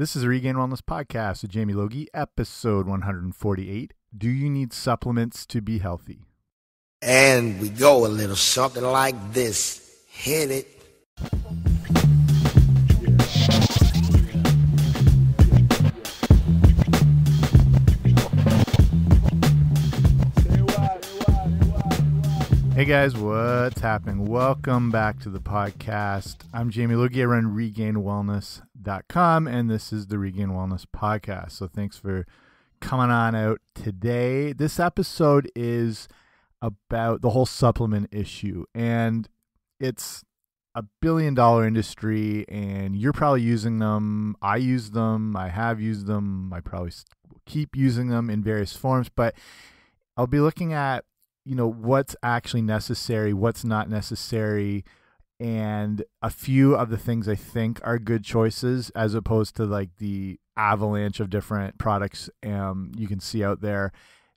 This is a Regained Wellness podcast with Jamie Logie, episode 148. Do you need supplements to be healthy? And we go a little something like this. Hit it. Hey guys, what's happening? Welcome back to the podcast. I'm Jamie Logie. I run regainedwellness.com, and this is the Regained Wellness podcast. So thanks for coming on out today. This episode is about the whole supplement issue, and it's a billion-dollar industry, and you're probably using them. I use them. I have used them. I probably keep using them in various forms, but I'll be looking at what's actually necessary, what's not necessary, and a few of the things I think are good choices as opposed to like the avalanche of different products you can see out there.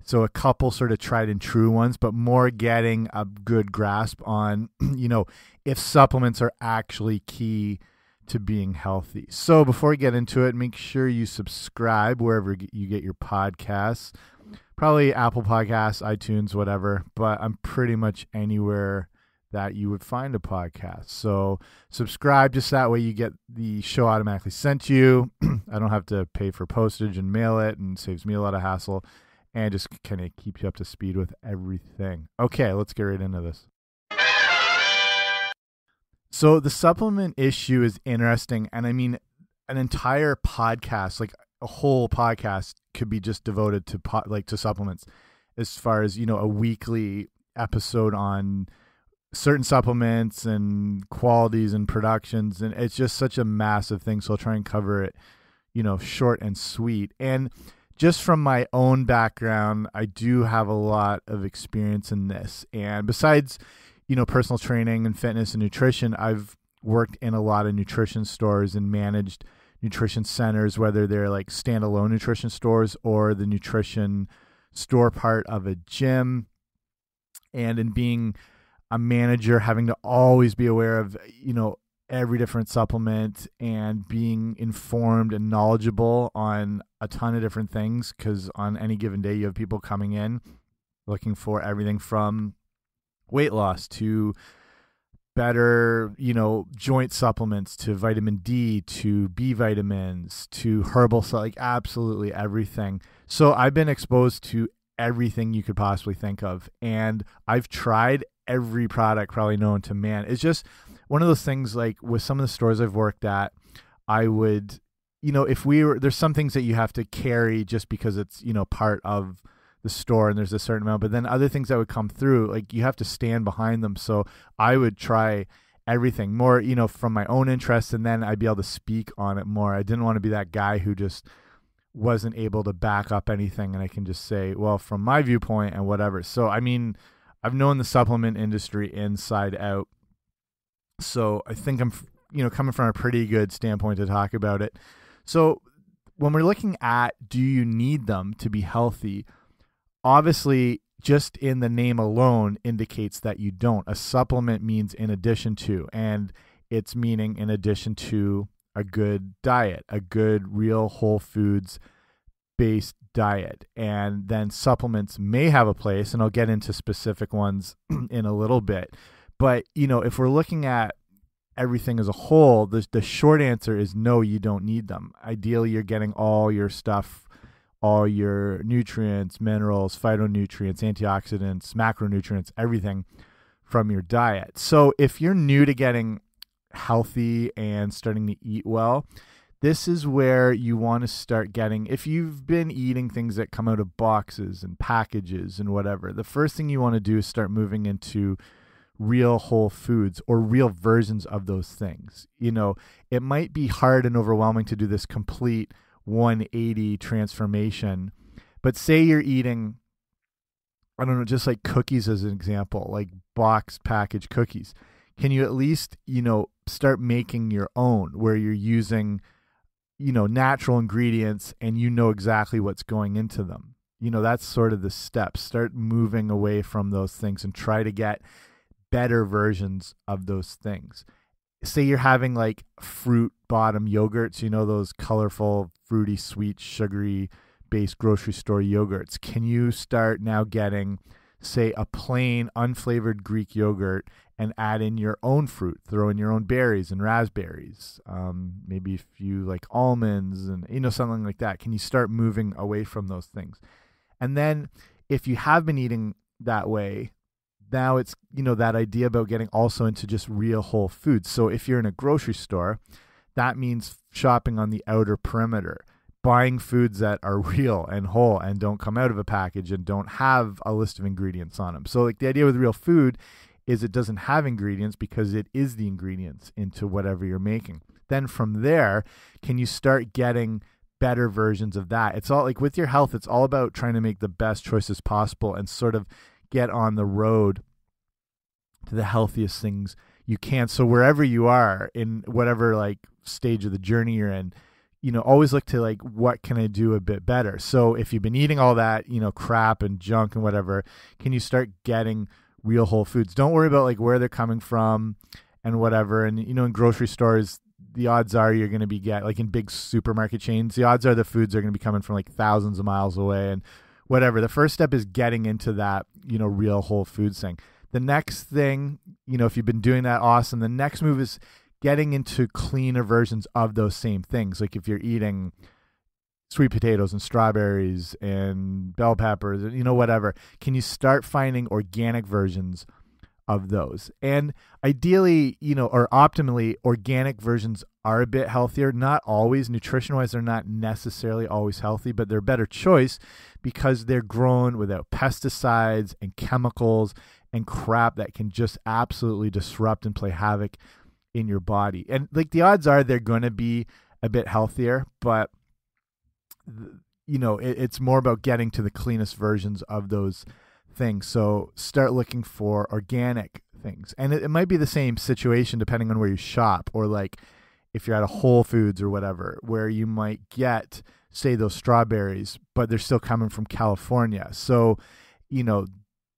So a couple sort of tried and true ones, but more getting a good grasp on, if supplements are actually key to being healthy. So before we get into it, make sure you subscribe wherever you get your podcasts. Probably Apple Podcasts, iTunes, whatever, but I'm pretty much anywhere that you would find a podcast. So subscribe, just that way you get the show automatically sent to you. I don't have to pay for postage and mail it, and saves me a lot of hassle, and just kind of keeps you up to speed with everything. Okay, let's get right into this. So the supplement issue is interesting, and I mean, an entire podcast, like a whole podcast, could be just devoted to to supplements, as far as a weekly episode on certain supplements and qualities and productions, and it's just such a massive thing. So I'll try and cover it short and sweet. And just from my own background, I do have a lot of experience in this, and besides personal training and fitness and nutrition, I've worked in a lot of nutrition stores and managed nutrition centers, whether they're like standalone nutrition stores or the nutrition store part of a gym. And in being a manager, having to always be aware of, every different supplement and being informed and knowledgeable on a ton of different things, because on any given day you have people coming in looking for everything from weight loss to better, joint supplements, to vitamin D, to B vitamins, to herbal, like absolutely everything. So I've been exposed to everything you could possibly think of, and I've tried every product probably known to man. It's just one of those things, like with some of the stores I've worked at, I would, there's some things that you have to carry just because it's, part of the store and there's a certain amount, but then other things that would come through, like you have to stand behind them. So I would try everything more, from my own interest, and then I'd be able to speak on it more. I didn't want to be that guy who just wasn't able to back up anything, and I can just say, well, from my viewpoint and whatever. So, I mean, I've known the supplement industry inside out. So I think I'm, coming from a pretty good standpoint to talk about it. So when we're looking at, do you need them to be healthy? Obviously, just in the name alone indicates that you don't. A supplement means in addition to, and it's meaning in addition to a good diet, a good real whole foods based diet. And then supplements may have a place, and I'll get into specific ones in a little bit. But, if we're looking at everything as a whole, the short answer is no, you don't need them. Ideally, you're getting all your stuff, all your nutrients, minerals, phytonutrients, antioxidants, macronutrients, everything from your diet. So if you're new to getting healthy and starting to eat well, this is where you want to start getting, if you've been eating things that come out of boxes and packages and whatever, the first thing you want to do is start moving into real whole foods or real versions of those things. It might be hard and overwhelming to do this complete 180 transformation, but say you're eating, I don't know, just like cookies as an example, like box packaged cookies. Can you at least, start making your own, where you're using, natural ingredients and exactly what's going into them? That's sort of the steps. Start moving away from those things and try to get better versions of those things. say you're having like fruit bottom yogurts, you know, those colorful, fruity, sweet, sugary based grocery store yogurts. Can you start now getting, say, a plain unflavored Greek yogurt and add in your own fruit, throw in your own berries and raspberries, maybe a few like almonds and, you know, something like that? Can you start moving away from those things? And then if you have been eating that way, now it's, you know, that idea about getting also into just real whole foods. So if you're in a grocery store, that means shopping on the outer perimeter, buying foods that are real and whole and don't come out of a package and don't have a list of ingredients on them. So like the idea with real food is it doesn't have ingredients because it is the ingredients into whatever you're making. Then from there, can you start getting better versions of that? It's all like with your health, it's all about trying to make the best choices possible and sort of get on the road to the healthiest things you can. So wherever you are in whatever like stage of the journey you're in, you know, always look to like, what can I do a bit better? So if you've been eating all that, you know, crap and junk and whatever, can you start getting real whole foods? Don't worry about like where they're coming from and whatever. And, you know, in grocery stores, the odds are you're going to be like in big supermarket chains, the odds are the foods are going to be coming from like thousands of miles away and whatever. The first step is getting into that, you know, real whole foods thing. The next thing, you know, if you've been doing that, awesome. The next move is getting into cleaner versions of those same things. Like if you're eating sweet potatoes and strawberries and bell peppers, you know, whatever, can you start finding organic versions of those? And ideally, you know, or optimally, organic versions are a bit healthier. Not always. Nutrition-wise, they're not necessarily always healthy, but they're a better choice because they're grown without pesticides and chemicals and crap that can just absolutely disrupt and play havoc in your body. And like the odds are they're going to be a bit healthier, but you know, it's more about getting to the cleanest versions of those things. So start looking for organic things. And it might be the same situation depending on where you shop, or like if you're at a Whole Foods or whatever, where you might get, say, those strawberries, but they're still coming from California. So, you know,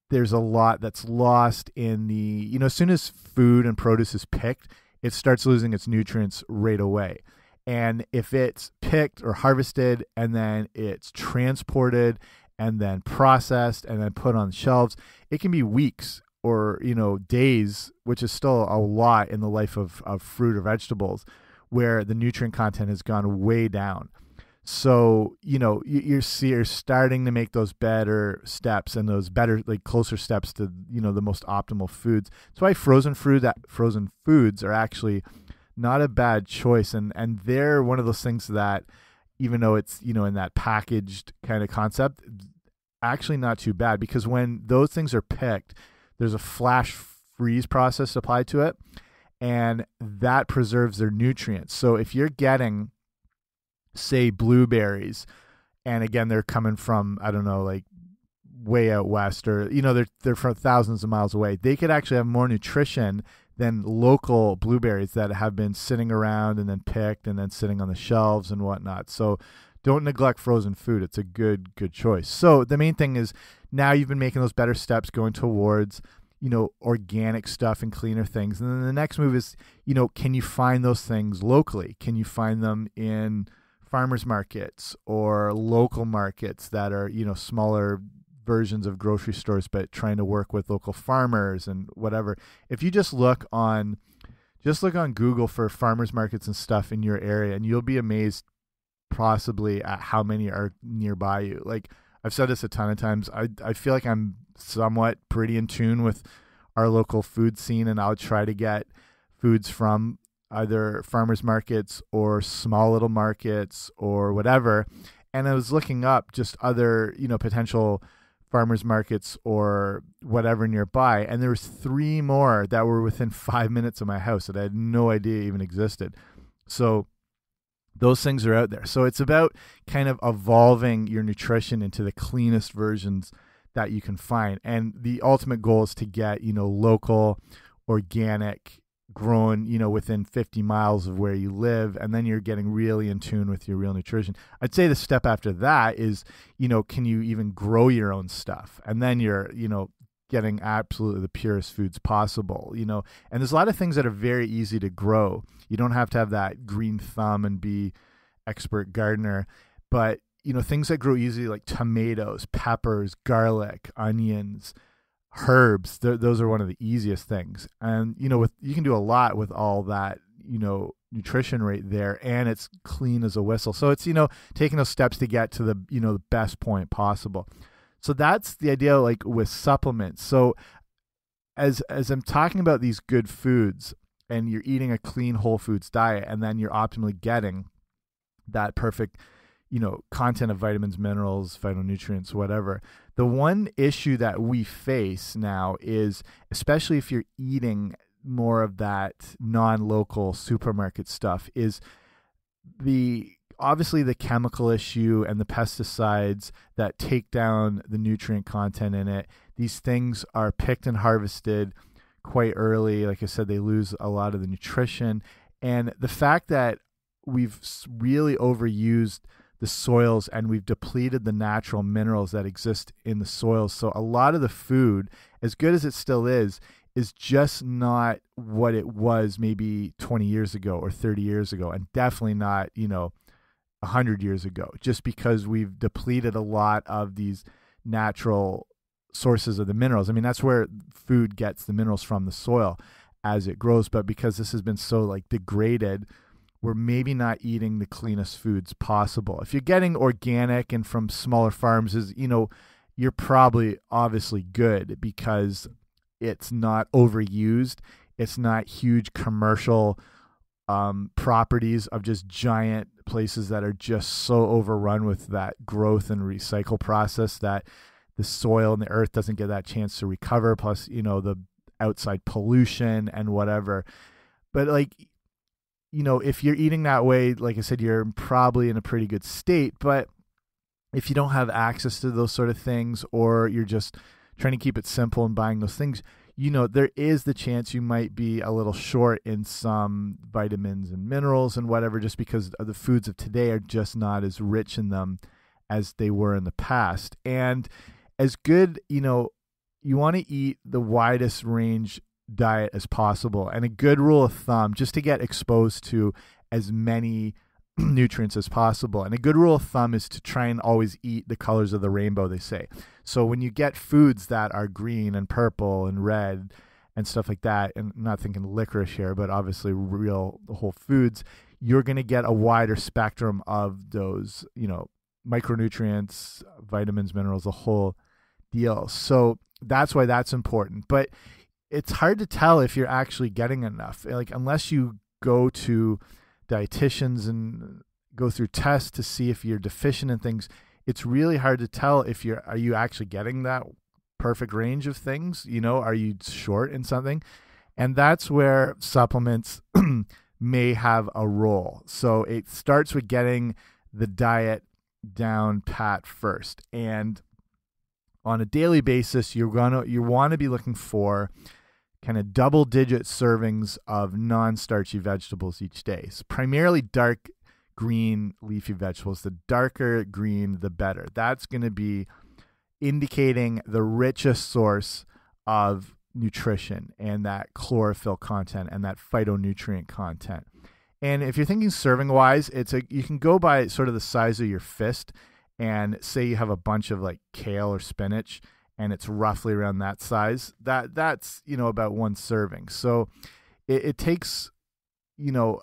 there's a lot that's lost in the, you know, as soon as food and produce is picked, it starts losing its nutrients right away. And if it's picked or harvested and then it's transported and then processed and then put on shelves, it can be weeks or, you know, days, which is still a lot in the life of fruit or vegetables, where the nutrient content has gone way down. So, you know, you're starting to make those better steps and those better, like closer steps to, you know, the most optimal foods. That's why frozen foods are actually not a bad choice. And they're one of those things that, even though it's, you know, in that packaged kind of concept, actually not too bad, because when those things are picked, there's a flash freeze process applied to it, and that preserves their nutrients. So if you're getting, say, blueberries, and again, they're coming from, I don't know, like way out west, or, you know, they're from thousands of miles away, they could actually have more nutrition than local blueberries that have been sitting around and then picked and then sitting on the shelves and whatnot. So don't neglect frozen food. It's a good choice. So the main thing is, now you've been making those better steps going towards, you know, organic stuff and cleaner things. And then the next move is, you know, can you find those things locally? Can you find them in farmers markets or local markets that are, you know, smaller versions of grocery stores, but trying to work with local farmers and whatever? If you just look on Google for farmers markets and stuff in your area, and you'll be amazed possibly at how many are nearby you. Like, I've said this a ton of times, I feel like I'm somewhat pretty in tune with our local food scene, and I'll try to get foods from either farmers markets or small little markets or whatever. And I was looking up just other, you know, potential farmers markets or whatever nearby, and there was 3 more that were within 5 minutes of my house that I had no idea even existed. So those things are out there. So it's about kind of evolving your nutrition into the cleanest versions that you can find. And the ultimate goal is to get, you know, local, organic, grown, you know, within 50 miles of where you live. And then you're getting really in tune with your real nutrition. I'd say the step after that is, you know, can you even grow your own stuff? And then you're, you know, getting absolutely the purest foods possible, you know. And there's a lot of things that are very easy to grow. You don't have to have that green thumb and be expert gardener, but you know, things that grow easily like tomatoes, peppers, garlic, onions, herbs, those are one of the easiest things. And you know, you can do a lot with all that, you know, nutrition right there, and it's clean as a whistle. So it's, you know, taking those steps to get to the, you know, the best point possible. So that's the idea, like with supplements. So as I'm talking about these good foods, and you're eating a clean whole foods diet, and then you're optimally getting that perfect, you know, content of vitamins, minerals, phytonutrients, whatever. The one issue that we face now is, especially if you're eating more of that non-local supermarket stuff, is obviously the chemical issue and the pesticides that take down the nutrient content in it. These things are picked and harvested quite early. Like I said, they lose a lot of the nutrition. And the fact that we've really overused the soils and we've depleted the natural minerals that exist in the soils. So a lot of the food, as good as it still is just not what it was maybe 20 years ago or 30 years ago, and definitely not, you know, 100 years ago, just because we've depleted a lot of these natural sources of the minerals. I mean, that's where food gets the minerals from, the soil as it grows. But because this has been so like degraded, we're maybe not eating the cleanest foods possible. If you're getting organic and from smaller farms, is, you know, you're probably obviously good because it's not overused. It's not huge commercial properties of just giant places that are just so overrun with that growth and recycle process that the soil and the earth doesn't get that chance to recover. Plus, you know, the outside pollution and whatever. But like, you know, if you're eating that way, like I said, you're probably in a pretty good state. But if you don't have access to those sort of things, or you're just trying to keep it simple and buying those things, you know, there is the chance you might be a little short in some vitamins and minerals and whatever, just because the foods of today are just not as rich in them as they were in the past. And as good, you know, you want to eat the widest range diet as possible. And a good rule of thumb, just to get exposed to as many nutrients as possible. And a good rule of thumb is to try and always eat the colors of the rainbow, they say. So when you get foods that are green and purple and red and stuff like that, and I'm not thinking licorice here, but obviously real whole foods, you're going to get a wider spectrum of those, you know, micronutrients, vitamins, minerals, the whole deal. So that's why that's important. But it's hard to tell if you're actually getting enough. Like, unless you go to dietitians and go through tests to see if you're deficient in things, it's really hard to tell if are you actually getting that perfect range of things? You know, are you short in something? And that's where supplements may have a role. So it starts with getting the diet down pat first. And on a daily basis, you want to be looking for kind of double-digit servings of non-starchy vegetables each day. So primarily dark green leafy vegetables. The darker green, the better. That's going to be indicating the richest source of nutrition and that chlorophyll content and that phytonutrient content. And if you're thinking serving-wise, you can go by sort of the size of your fist, and say you have a bunch of like kale or spinach, and it's roughly around that size. That's, you know, about one serving. So it takes, you know,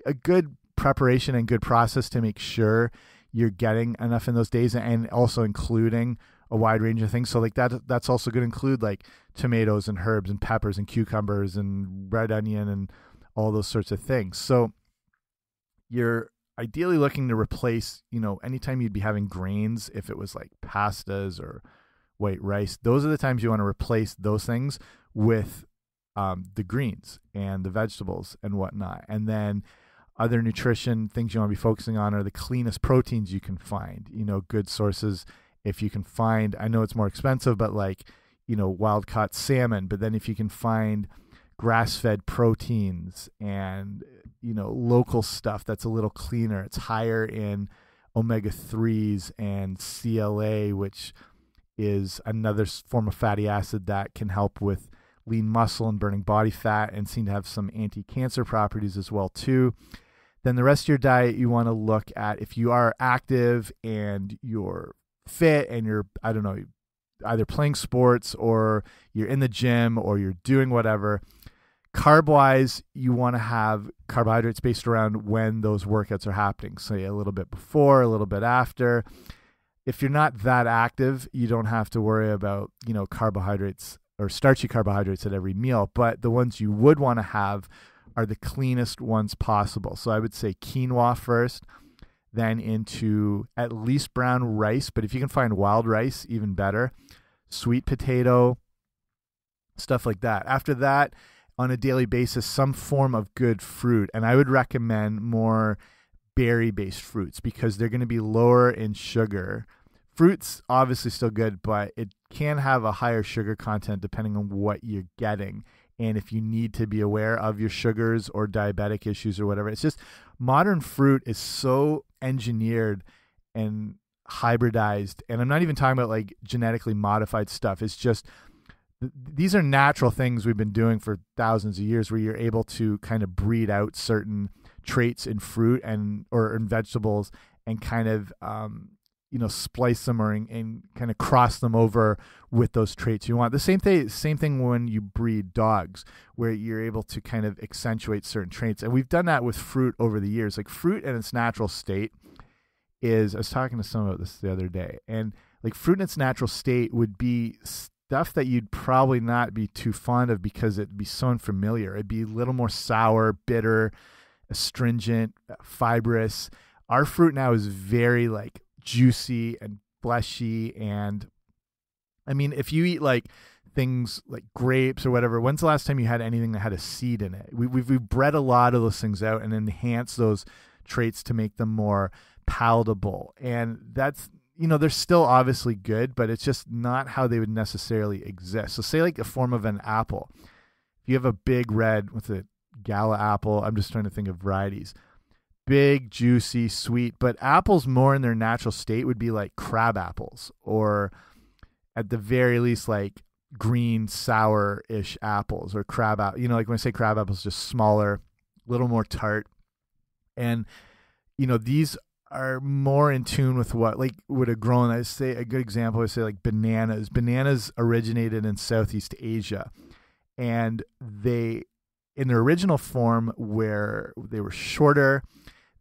a good preparation and good process to make sure you're getting enough in those days, and also including a wide range of things. So like that's also going to include like tomatoes and herbs and peppers and cucumbers and red onion and all those sorts of things. So you're ideally looking to replace, you know, anytime you'd be having grains, if it was like pastas or white rice, those are the times you want to replace those things with the greens and the vegetables and whatnot. And then other nutrition things you want to be focusing on are the cleanest proteins you can find, you know, good sources. If you can find, I know it's more expensive, but like, you know, wild caught salmon, but then if you can find grass-fed proteins and, you know, local stuff that's a little cleaner, it's higher in omega-3s and CLA, which is another form of fatty acid that can help with lean muscle and burning body fat, and seem to have some anti-cancer properties as well too. Then the rest of your diet, you want to look at if you are active and you're fit and you're, I don't know, either playing sports or you're in the gym or you're doing whatever. Carb-wise, you want to have carbohydrates based around when those workouts are happening. Say a little bit before, a little bit after. If you're not that active, you don't have to worry about, carbohydrates or starchy carbohydrates at every meal. But the ones you would want to have are the cleanest ones possible. So I would say quinoa first, then into at least brown rice. But if you can find wild rice, even better. Sweet potato, stuff like that. After that, on a daily basis, some form of good fruit. And I would recommend more berry-based fruits because they're going to be lower in sugar. Fruit's obviously still good, but it can have a higher sugar content depending on what you're getting. And if you need to be aware of your sugars or diabetic issues or whatever, it's just modern fruit is so engineered and hybridized. And I'm not even talking about like genetically modified stuff. It's just these are natural things we've been doing for thousands of years where you're able to kind of breed out certain traits in fruit or in vegetables and kind of splice them and kind of cross them over with those traits you want. The same thing when you breed dogs, where you're able to kind of accentuate certain traits. And we've done that with fruit over the years. Like fruit in its natural state I was talking to someone about this the other day, and like fruit in its natural state would be stuff that you'd probably not be too fond of because it'd be so unfamiliar. It'd be a little more sour, bitter, astringent, fibrous. Our fruit now is very like juicy and fleshy, and I mean, if you eat like things like grapes or whatever, when's the last time you had anything that had a seed in it? We've bred a lot of those things out and enhanced those traits to make them more palatable, and that's they're still obviously good, but it's just not how they would necessarily exist. So say like a form of an apple. If you have a big red with a gala apple, I'm just trying to think of varieties. Big, juicy, sweet, but apples more in their natural state would be like crab apples, or at the very least like green, sour-ish apples, or crab apple. Like when I say crab apples, just smaller, a little more tart. And, these are more in tune with what like would have grown. I say a good example, I say like bananas. Bananas originated in Southeast Asia, and they, in their original form, where they were shorter,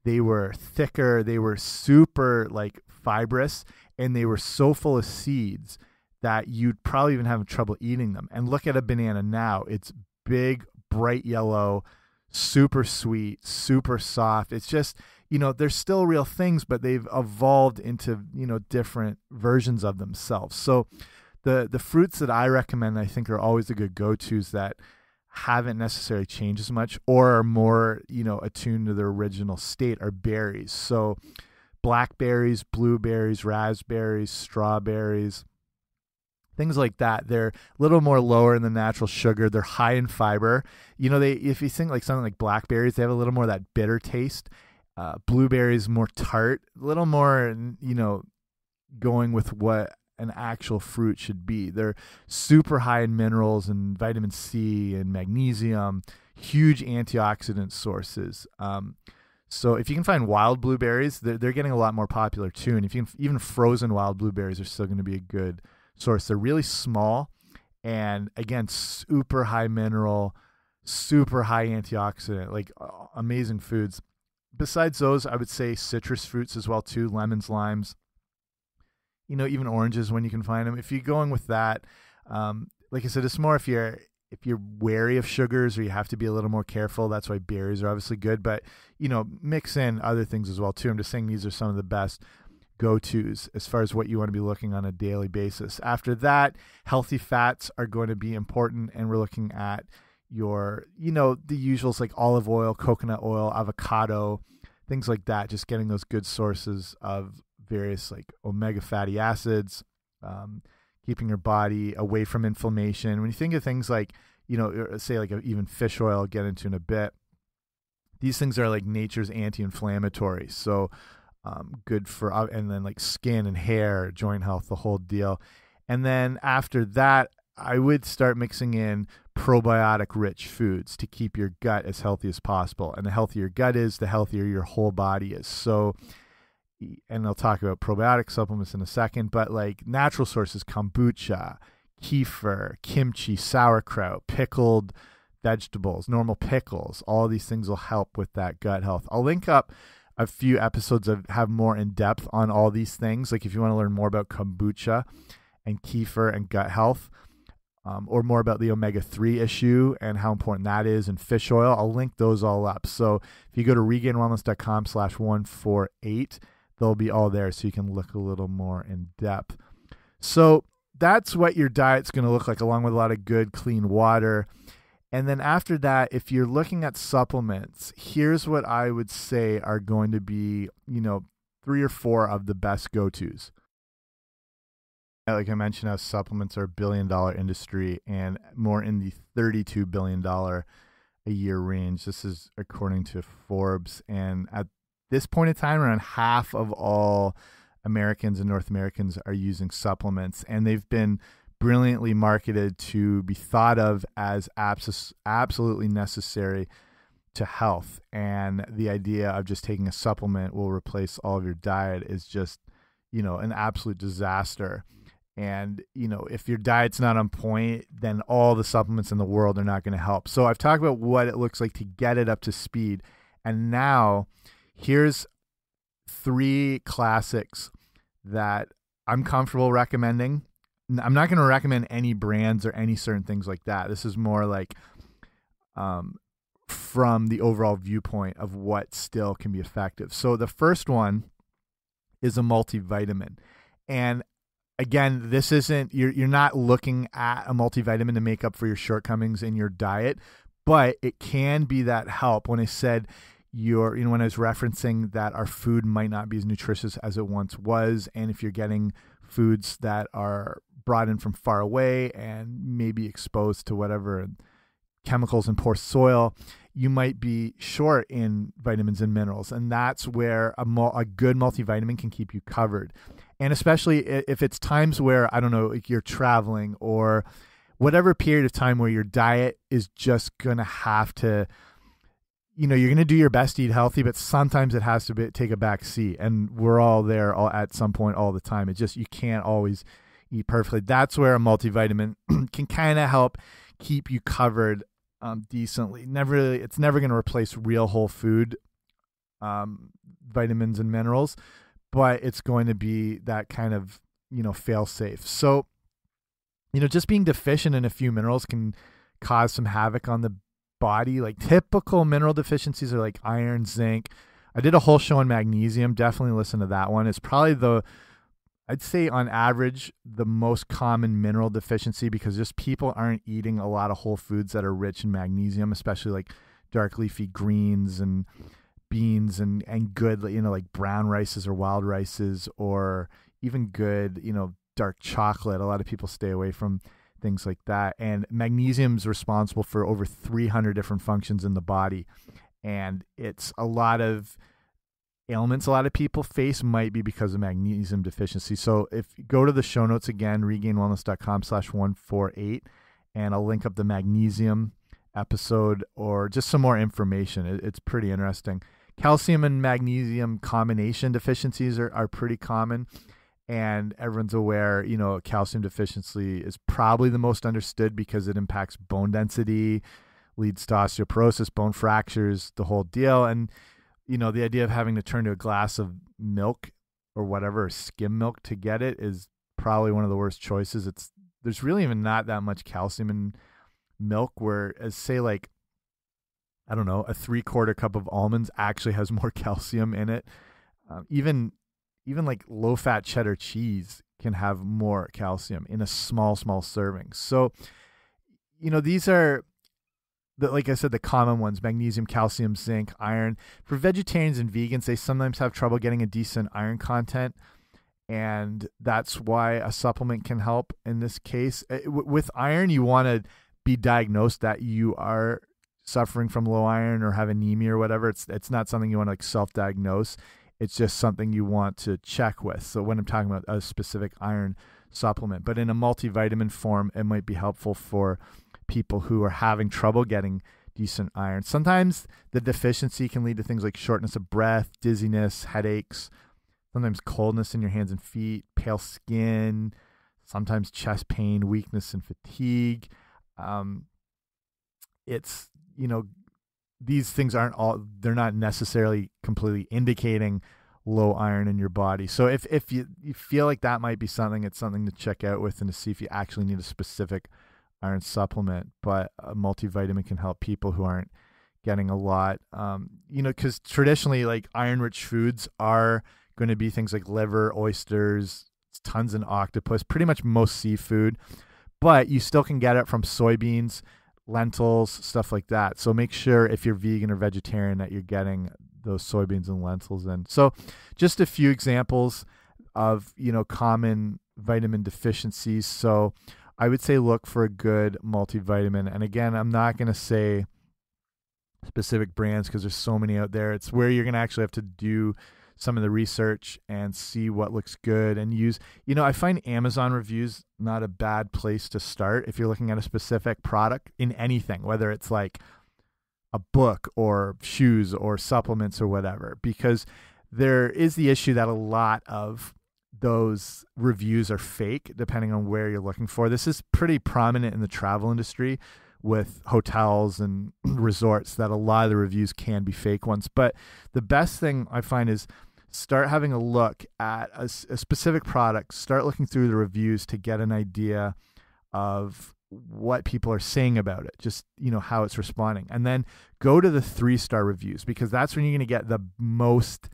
they were thicker, they were super like fibrous, and they were so full of seeds that you'd probably even have trouble eating them. And look at a banana now. It's big, bright yellow, super sweet, super soft. It's just, they're still real things, but they've evolved into, different versions of themselves. So the fruits that I recommend, I think are always the good go-tos that haven't necessarily changed as much or are more, attuned to their original state are berries. So blackberries, blueberries, raspberries, strawberries, things like that. They're a little more lower in the natural sugar. They're high in fiber. If you think like something like blackberries, they have a little more of that bitter taste. Blueberries more tart, a little more, going with what an actual fruit should be. They're super high in minerals and vitamin C and magnesium, huge antioxidant sources. So if you can find wild blueberries, they're getting a lot more popular too. And if you can, even frozen wild blueberries are still going to be a good source. They're really small, and again, super high mineral, super high antioxidant, like amazing foods. Besides those, I would say citrus fruits as well too, lemons, limes, even oranges when you can find them. If you're going with that, like I said, it's more if you're wary of sugars or you have to be a little more careful. That's why berries are obviously good, but mix in other things as well too. I'm just saying these are some of the best go-tos as far as what you want to be looking on a daily basis. After that, healthy fats are going to be important, and we're looking at your, the usuals like olive oil, coconut oil, avocado, things like that, just getting those good sources of various like omega fatty acids, keeping your body away from inflammation. When you think of things like, say like even fish oil, I'll get into in a bit, these things are like nature's anti-inflammatory. So good for, and then like skin and hair, joint health, the whole deal. And then after that, I would start mixing in probiotic rich foods to keep your gut as healthy as possible. And the healthier your gut is, the healthier your whole body is. So, and I'll talk about probiotic supplements in a second, but like natural sources, kombucha, kefir, kimchi, sauerkraut, pickled vegetables, normal pickles, all these things will help with that gut health. I'll link up a few episodes that have more in depth on all these things. Like if you want to learn more about kombucha and kefir and gut health, or more about the omega-3 issue and how important that is, and fish oil, I'll link those all up. So if you go to regainedwellness.com/148, they'll be all there so you can look a little more in depth. So that's what your diet's going to look like, along with a lot of good, clean water. And then after that, if you're looking at supplements, here's what I would say are going to be, 3 or 4 of the best go-tos. Like I mentioned, how supplements are $1 billion industry and more in the $32 billion a year range. This is according to Forbes. And at this point in time, around half of all Americans and North Americans are using supplements, and they've been brilliantly marketed to be thought of as absolutely necessary to health. And the idea of just taking a supplement will replace all of your diet is just, an absolute disaster. And, if your diet's not on point, then all the supplements in the world are not going to help. So I've talked about what it looks like to get it up to speed. And now here's 3 classics that I'm comfortable recommending. I'm not going to recommend any brands or any certain things like that. This is more like from the overall viewpoint of what still can be effective. So the first one is a multivitamin. And again, this isn't, you're not looking at a multivitamin to make up for your shortcomings in your diet, but it can be that help. When I said when I was referencing that our food might not be as nutritious as it once was, and if you're getting foods that are brought in from far away and maybe exposed to whatever chemicals in poor soil, you might be short in vitamins and minerals. And that's where a good multivitamin can keep you covered. And especially if it's times where, I don't know, you're traveling or whatever period of time where your diet is just going to have to, you're going to do your best to eat healthy, but sometimes it has to take a back seat. And we're all there at some point all the time. It's just, you can't always eat perfectly. That's where a multivitamin can kind of help keep you covered decently. It's never going to replace real whole food vitamins and minerals, but it's going to be that kind of, fail safe. So, just being deficient in a few minerals can cause some havoc on the body. Like typical mineral deficiencies are like iron, zinc. I did a whole show on magnesium. Definitely listen to that one. It's probably I'd say on average, the most common mineral deficiency, because just people aren't eating a lot of whole foods that are rich in magnesium, especially like dark leafy greens and beans and good, like brown rices or wild rices, or even good, dark chocolate. A lot of people stay away from things like that. And magnesium is responsible for over 300 different functions in the body. And it's a lot of ailments a lot of people face might be because of magnesium deficiency. So if you go to the show notes again, regainedwellness.com/148, and I'll link up the magnesium episode or just some more information. It's pretty interesting. Calcium and magnesium combination deficiencies are pretty common, and everyone's aware, calcium deficiency is probably the most understood because it impacts bone density, leads to osteoporosis, bone fractures, the whole deal. And the idea of having to turn to a glass of milk or whatever, or skim milk to get it, is probably one of the worst choices. There's really even not that much calcium in milk, whereas say like, I don't know, a 3/4 cup of almonds actually has more calcium in it. Even like low fat cheddar cheese can have more calcium in a small serving. So, these are, like I said, the common ones: magnesium, calcium, zinc, iron. For vegetarians and vegans, they sometimes have trouble getting a decent iron content, and that's why a supplement can help in this case. With iron, you want to be diagnosed that you are suffering from low iron or have anemia or whatever. It's not something you want to like self-diagnose. It's just something you want to check with. So when I'm talking about a specific iron supplement. But in a multivitamin form, it might be helpful for people who are having trouble getting decent iron. Sometimes the deficiency can lead to things like shortness of breath, dizziness, headaches, sometimes coldness in your hands and feet, pale skin, sometimes chest pain, weakness, and fatigue. It's, these things they're not necessarily completely indicating low iron in your body. So if you feel like that might be something, it's something to check out with and to see if you actually need a specific iron supplement. But a multivitamin can help people who aren't getting a lot, because traditionally, like, iron-rich foods are going to be things like liver, oysters, tons in octopus, pretty much most seafood, but you still can get it from soybeans, lentils, stuff like that. So make sure if you're vegan or vegetarian that you're getting those soybeans and lentils in. So just a few examples of, common vitamin deficiencies. So I would say look for a good multivitamin. And again, I'm not going to say specific brands because there's so many out there. It's where you're going to actually have to do some of the research and see what looks good and use. I find Amazon reviews not a bad place to start if you're looking at a specific product in anything, whether it's like a book or shoes or supplements or whatever, because there is the issue that a lot of those reviews are fake depending on where you're looking for. This is pretty prominent in the travel industry with hotels and resorts, that a lot of the reviews can be fake ones. But the best thing I find is start having a look at a specific product, start looking through the reviews to get an idea of what people are saying about it, just, how it's responding. And then go to the 3-star reviews, because that's when you're going to get the most,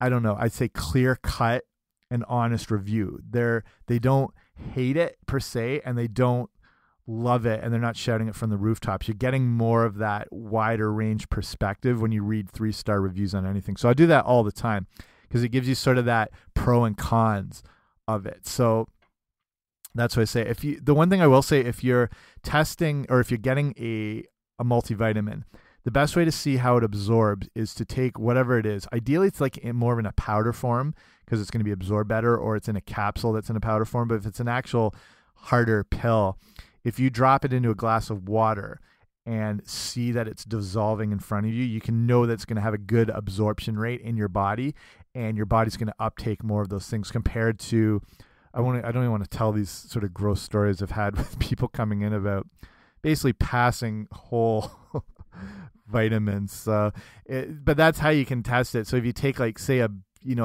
I'd say clear cut and honest review. They don't hate it per se, and they don't love it, and they're not shouting it from the rooftops. You're getting more of that wider range perspective when you read 3-star reviews on anything. So I do that all the time because it gives you sort of that pro and cons of it. So that's what I say. The one thing I will say, if you're testing or if you're getting a multivitamin, the best way to see how it absorbs is to take whatever it is. Ideally, it's like more in a powder form because it's going to be absorbed better, or it's in a capsule that's in a powder form. But if it's an actual harder pill, if you drop it into a glass of water and see that it's dissolving in front of you, you can know that it's going to have a good absorption rate in your body, and your body's going to uptake more of those things compared to, I don't even want to tell these sort of gross stories I've had with people coming in about basically passing whole vitamins. But that's how you can test it. So if you take, like, say a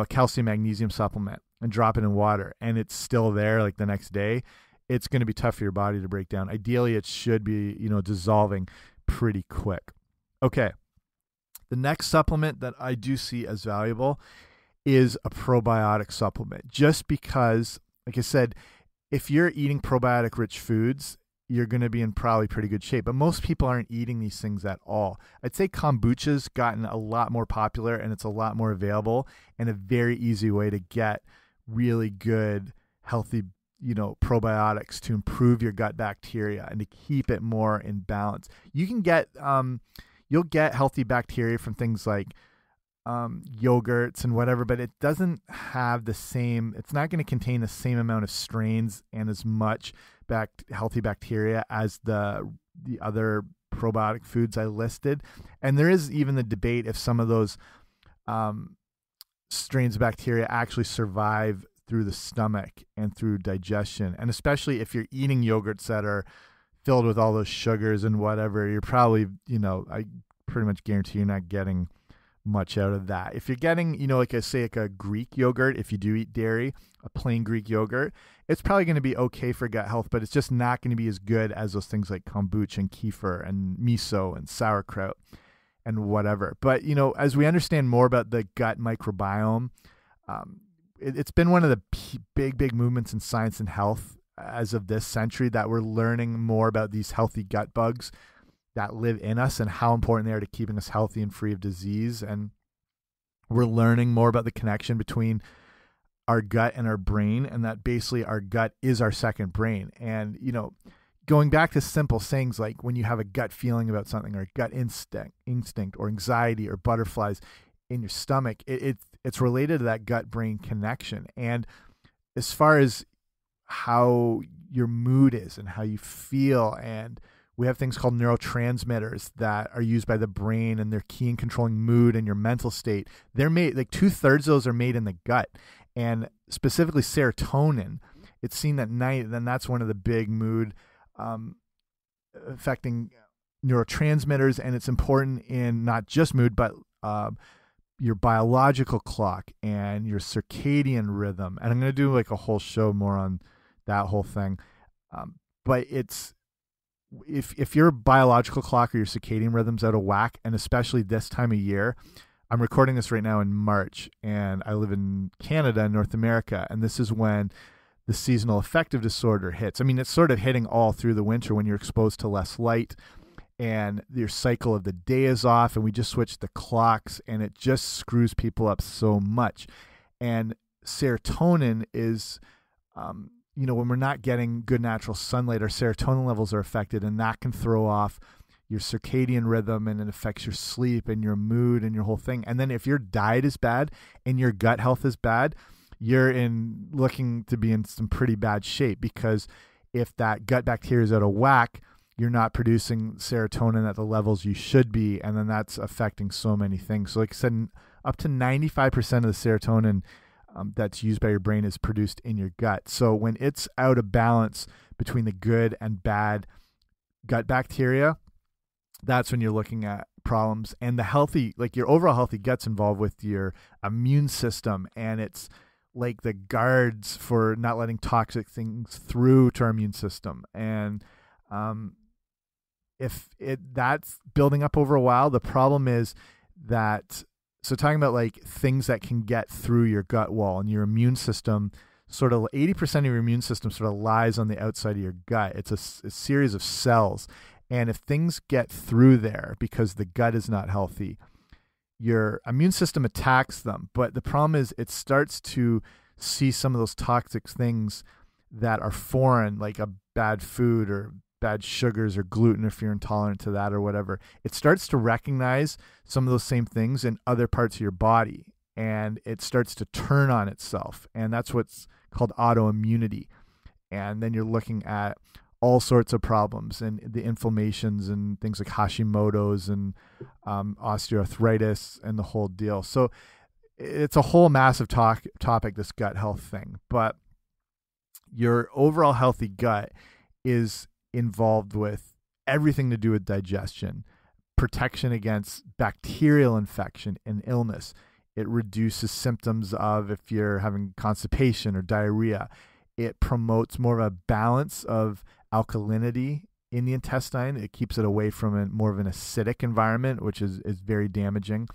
calcium magnesium supplement and drop it in water and it's still there like the next day, it's going to be tough for your body to break down. Ideally, it should be, dissolving pretty quick. Okay. The next supplement that I do see as valuable is a probiotic supplement, just because, like I said, if you're eating probiotic rich foods, you're going to be in probably pretty good shape. But most people aren't eating these things at all. I'd say kombucha's gotten a lot more popular, and it's a lot more available, and a very easy way to get really good, healthy, probiotics to improve your gut bacteria and to keep it more in balance. You can get, you'll get healthy bacteria from things like yogurts and whatever, but it doesn't have the same, it's not going to contain the same amount of strains and as much healthy bacteria as the other probiotic foods I listed. And there is even the debate if some of those strains of bacteria actually survive through the stomach and through digestion. And especially if you're eating yogurts that are filled with all those sugars and whatever, you're probably, I pretty much guarantee you're not getting much out of that. If you're getting, like a Greek yogurt, if you do eat dairy, a plain Greek yogurt, it's probably going to be okay for gut health, but it's just not going to be as good as those things like kombucha and kefir and miso and sauerkraut and whatever. But, as we understand more about the gut microbiome, it's been one of the big movements in science and health as of this century, that we're learning more about these healthy gut bugs that live in us and how important they are to keeping us healthy and free of disease. And we're learning more about the connection between our gut and our brain, and that basically our gut is our second brain. And, going back to simple sayings like when you have a gut feeling about something, or gut instinct or anxiety or butterflies in your stomach, it's related to that gut brain connection. And as far as how your mood is and how you feel. And we have things called neurotransmitters that are used by the brain, and they're key in controlling mood and your mental state. They're made, like 2/3 of those are made in the gut, and specifically serotonin. It's seen at night, then that's one of the big mood affecting neurotransmitters, and it's important in not just mood, but your biological clock and your circadian rhythm. And I'm going to do like a whole show more on that whole thing. But it's, if your biological clock or your circadian rhythm's out of whack, and especially this time of year, I'm recording this right now in March, and I live in Canada, North America, and this is when the seasonal affective disorder hits. I mean, it's sort of hitting all through the winter when you're exposed to less light and your cycle of the day is off, and we just switched the clocks, and it just screws people up so much. And serotonin is, when we're not getting good natural sunlight, our serotonin levels are affected, and that can throw off your circadian rhythm, and it affects your sleep and your mood and your whole thing. And then if your diet is bad and your gut health is bad, you're looking to be in some pretty bad shape, because if that gut bacteria is out of whack, you're not producing serotonin at the levels you should be, and then that's affecting so many things. So like I said, up to 95% of the serotonin that's used by your brain is produced in your gut. So when it's out of balance between the good and bad gut bacteria, that's when you're looking at problems. And the healthy, like your overall healthy gut's involved with your immune system, and it's like the guards for not letting toxic things through to our immune system. And if that's building up over a while, the problem is that, so talking about like things that can get through your gut wall, and your immune system, sort of 80% of your immune system sort of lies on the outside of your gut. It's a series of cells. And if things get through there because the gut is not healthy, your immune system attacks them. But the problem is it starts to see some of those toxic things that are foreign, like a bad food or bad sugars or gluten, if you're intolerant to that or whatever. It starts to recognize some of those same things in other parts of your body, and it starts to turn on itself. And that's what's called autoimmunity. And then you're looking at all sorts of problems and the inflammations and things like Hashimoto's and osteoarthritis and the whole deal. So it's a whole massive topic, this gut health thing. But your overall healthy gut is involved with everything to do with digestion, protection against bacterial infection and illness. It reduces symptoms of if you're having constipation or diarrhea. It promotes more of a balance of alkalinity in the intestine. It keeps it away from more of an acidic environment, which is very damaging.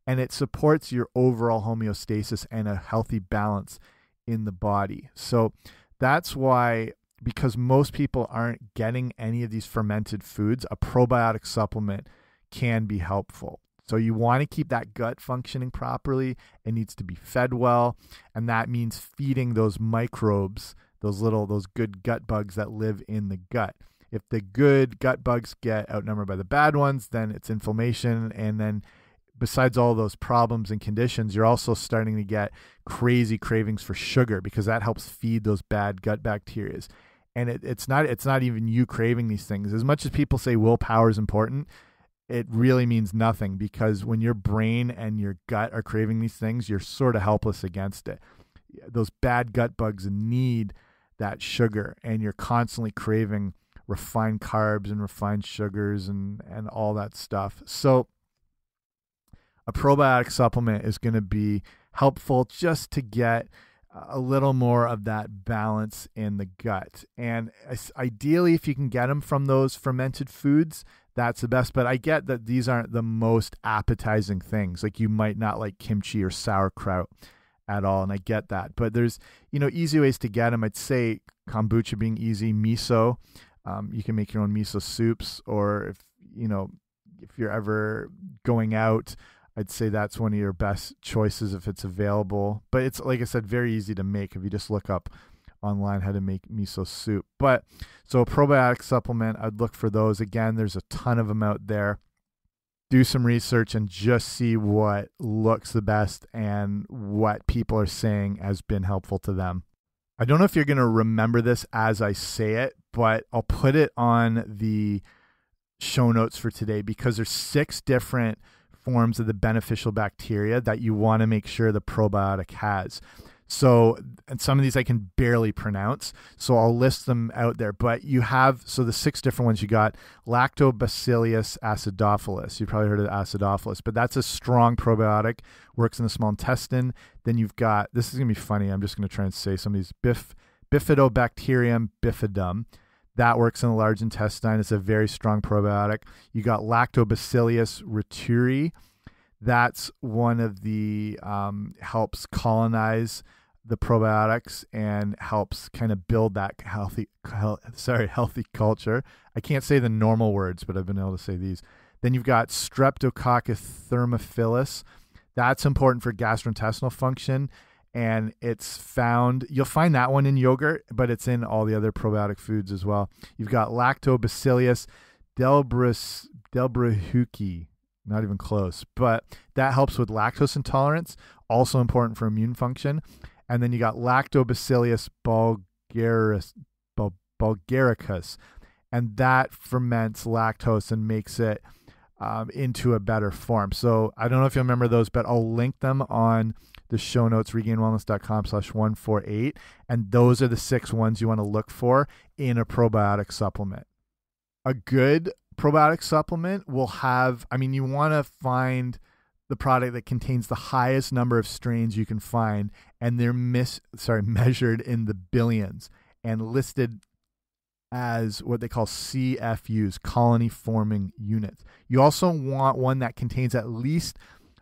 And it supports your overall homeostasis and a healthy balance in the body. So that's why, because most people aren't getting any of these fermented foods, a probiotic supplement can be helpful. So you want to keep that gut functioning properly. It needs to be fed well, and that means feeding those microbes, those good gut bugs that live in the gut. If the good gut bugs get outnumbered by the bad ones, then it's inflammation, and then besides all those problems and conditions, you're also starting to get crazy cravings for sugar, because that helps feed those bad gut bacteria. And it's not even you craving these things. As much as people say willpower is important, it really means nothing, because when your brain and your gut are craving these things, you're sort of helpless against it. Those bad gut bugs need that sugar, and you're constantly craving refined carbs and refined sugars and all that stuff. So a probiotic supplement is going to be helpful just to get a little more of that balance in the gut. And ideally, if you can get them from those fermented foods, that's the best. But I get that these aren't the most appetizing things. Like you might not like kimchi or sauerkraut at all, and I get that. But there's, easy ways to get them. I'd say kombucha being easy, miso. You can make your own miso soups, or if you're ever going out, I'd say that's one of your best choices if it's available. But it's, like I said, very easy to make if you just look up online how to make miso soup. But so a probiotic supplement, I'd look for those. Again, there's a ton of them out there. Do some research and just see what looks the best and what people are saying has been helpful to them. I don't know if you're going to remember this as I say it, but I'll put it on the show notes for today because there's 6 different forms of the beneficial bacteria that you want to make sure the probiotic has. So, and some of these I can barely pronounce, so I'll list them out there. But you have, so the 6 different ones you got, Lactobacillus acidophilus. You've probably heard of acidophilus, but that's a strong probiotic, works in the small intestine. Then you've got, this is going to be funny, I'm just going to try and say some of these, Bifidobacterium bifidum. That works in the large intestine. It's a very strong probiotic. You got Lactobacillus reuteri. That's one of the, helps colonize the probiotics and helps kind of build that healthy culture. I can't say the normal words, but I've been able to say these. Then you've got Streptococcus thermophilus. That's important for gastrointestinal function, and it's found, you'll find that one in yogurt, but it's in all the other probiotic foods as well. You've got Lactobacillus delbrueckii. Not even close, but that helps with lactose intolerance, also important for immune function. And then you got Lactobacillus bulgaricus, and that ferments lactose and makes it into a better form. So I don't know if you remember those, but I'll link them on the show notes, regainedwellness.com/148. And those are the 6 ones you want to look for in a probiotic supplement. A good probiotic supplement will have, I mean, you want to find the product that contains the highest number of strains you can find, and they're measured in the billions and listed as what they call CFUs, colony forming units. You also want one that contains at least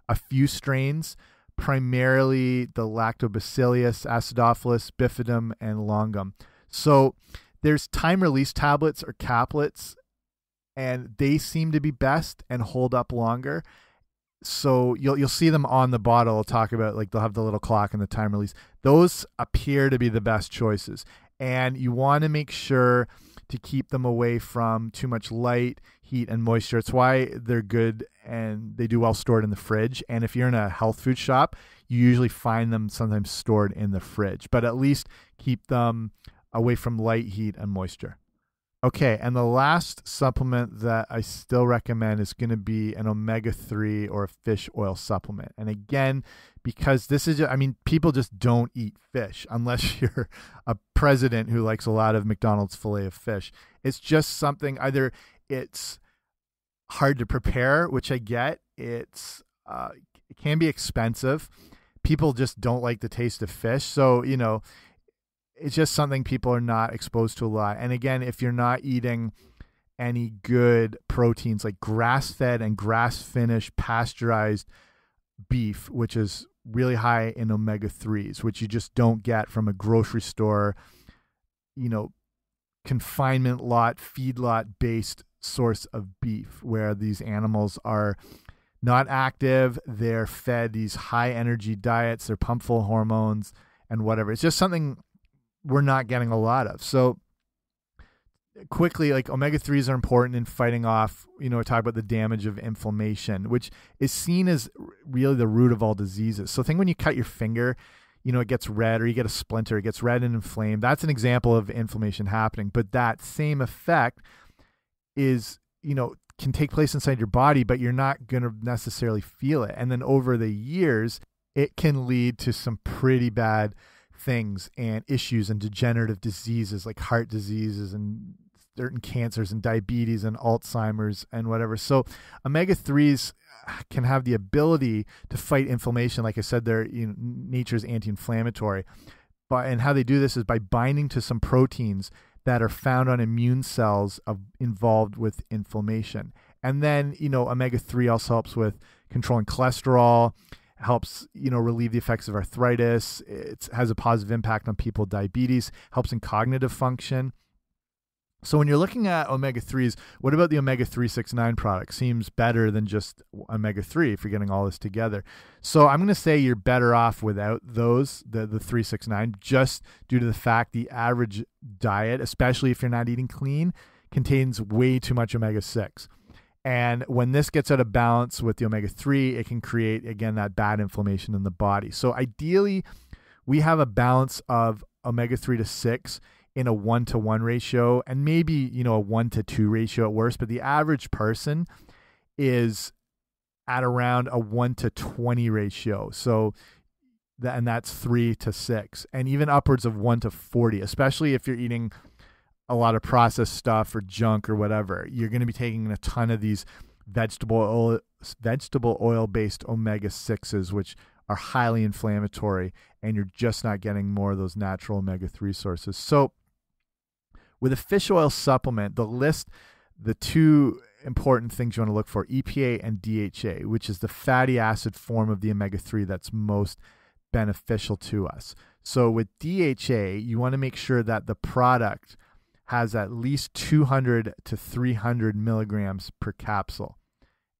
a few strains, primarily the Lactobacillus acidophilus, bifidum, and longum. So there's time release tablets or caplets, and they seem to be best and hold up longer. So you'll see them on the bottle. I'll talk about, like, they'll have the little clock and the time release. Those appear to be the best choices. And you want to make sure to keep them away from too much light, heat, and moisture. It's why they're good and they do well stored in the fridge. And if you're in a health food shop, you usually find them sometimes stored in the fridge. But at least keep them away from light, heat, and moisture. Okay, and the last supplement that I still recommend is going to be an omega-3 or a fish oil supplement. And again, because this is, I mean, people just don't eat fish unless you're a president who likes a lot of McDonald's filet of fish. It's just something, either it's hard to prepare, which I get, it can be expensive. People just don't like the taste of fish. So, you know, it's just something people are not exposed to a lot. And again, if you're not eating any good proteins like grass-fed and grass-finished pasteurized beef, which is really high in omega-3s, which you just don't get from a grocery store, you know, confinement lot, feedlot-based source of beef, where these animals are not active, they're fed these high-energy diets, they're pumped full of hormones and whatever. It's just something we're not getting a lot of. So quickly, like, omega-3s are important in fighting off, you know, we talk about the damage of inflammation, which is seen as really the root of all diseases. So think when you cut your finger, you know, it gets red, or you get a splinter, it gets red and inflamed. That's an example of inflammation happening. But that same effect is, you know, can take place inside your body, but you're not going to necessarily feel it. And then over the years, it can lead to some pretty bad things and issues and degenerative diseases like heart diseases and certain cancers and diabetes and Alzheimer's and whatever. So omega-3s can have the ability to fight inflammation. Like I said, they're, you know, nature's anti-inflammatory. And how they do this is by binding to some proteins that are found on immune cells involved with inflammation. And then, you know, omega-3 also helps with controlling cholesterol, helps, you know, relieve the effects of arthritis. It has a positive impact on people with diabetes, helps in cognitive function. So when you're looking at omega-3s, what about the omega-369 product? Seems better than just omega-3 if you're getting all this together. So I'm going to say you're better off without those, the 369, just due to the fact the average diet, especially if you're not eating clean, contains way too much omega-6. And when this gets out of balance with the omega-3, it can create, again, that bad inflammation in the body. So ideally, we have a balance of omega-3 to 6 in a 1-to-1 ratio, and maybe, you know, a 1-to-2 ratio at worst, but the average person is at around a 1-to-20 ratio. So and that's 3 to 6, and even upwards of 1-to-40, especially if you're eating a lot of processed stuff or junk or whatever. You're going to be taking a ton of these vegetable oil based omega-6s, which are highly inflammatory, and you're just not getting more of those natural omega-3 sources. So with a fish oil supplement, the two important things you want to look for, EPA and DHA, which is the fatty acid form of the omega-3 that's most beneficial to us. So with DHA, you want to make sure that the product has at least 200 to 300 milligrams per capsule.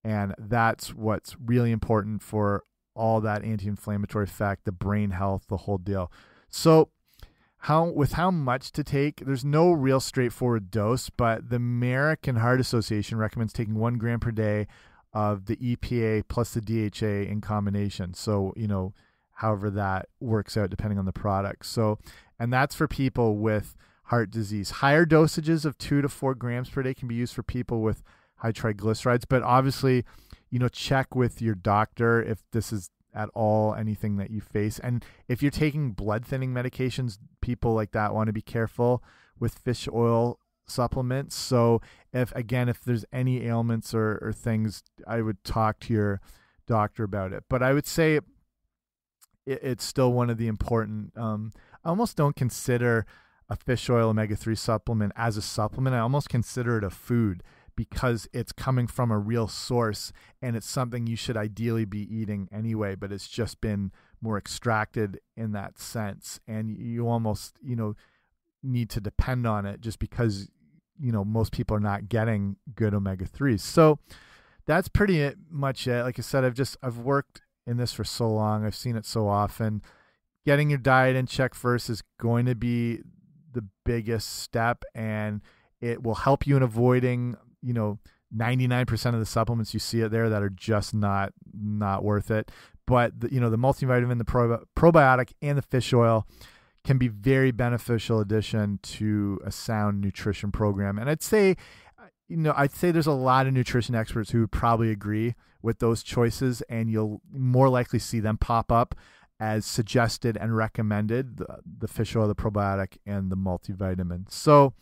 And that's what's really important for all that anti-inflammatory effect, the brain health, the whole deal. So with how much to take, there's no real straightforward dose, but the American Heart Association recommends taking 1 gram per day of the EPA plus the DHA in combination. So, you know, however that works out depending on the product. So, and that's for people with heart disease. Higher dosages of 2 to 4 grams per day can be used for people with high triglycerides, but obviously, you know, check with your doctor if this is at all anything that you face. And if you're taking blood thinning medications, people like that want to be careful with fish oil supplements. So if there's any ailments or things, I would talk to your doctor about it. But I would say it's still one of the important, I almost don't consider a fish oil omega-3 supplement as a supplement. I almost consider it a food, because it's coming from a real source, and it's something you should ideally be eating anyway, but it's just been more extracted in that sense. And you almost, you know, need to depend on it just because, you know, most people are not getting good omega-3s. So that's pretty much it. Like I said, I've worked in this for so long. I've seen it so often. Getting your diet in check first is going to be the biggest step, and it will help you in avoiding, you know, 99% of the supplements you see out there that are just not worth it. But you know, the multivitamin, the probiotic, and the fish oil can be very beneficial addition to a sound nutrition program. And I'd say there's a lot of nutrition experts who would probably agree with those choices, and you'll more likely see them pop up as suggested and recommended, the fish oil, the probiotic, and the multivitamin. So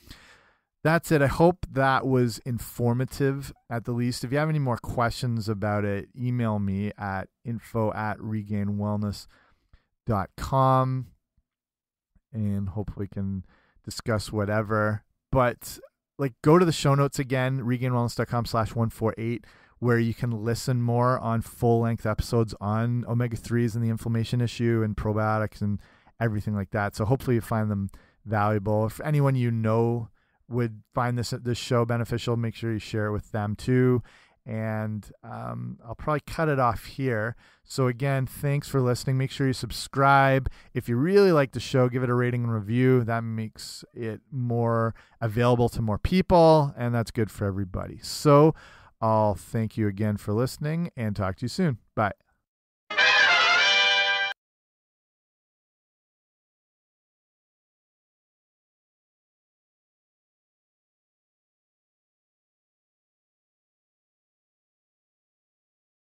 that's it. I hope that was informative at the least. If you have any more questions about it, email me at info@regainedwellness.com, and hopefully we can discuss whatever. But like, go to the show notes again, regainedwellness.com/148, where you can listen more on full-length episodes on omega-3s and the inflammation issue and probiotics and everything like that. So hopefully you find them valuable. If anyone you know would find this show beneficial, make sure you share it with them too. And I'll probably cut it off here. So again, thanks for listening. Make sure you subscribe. If you really like the show, give it a rating and review. That makes it more available to more people, and that's good for everybody. So I'll thank you again for listening and talk to you soon. Bye.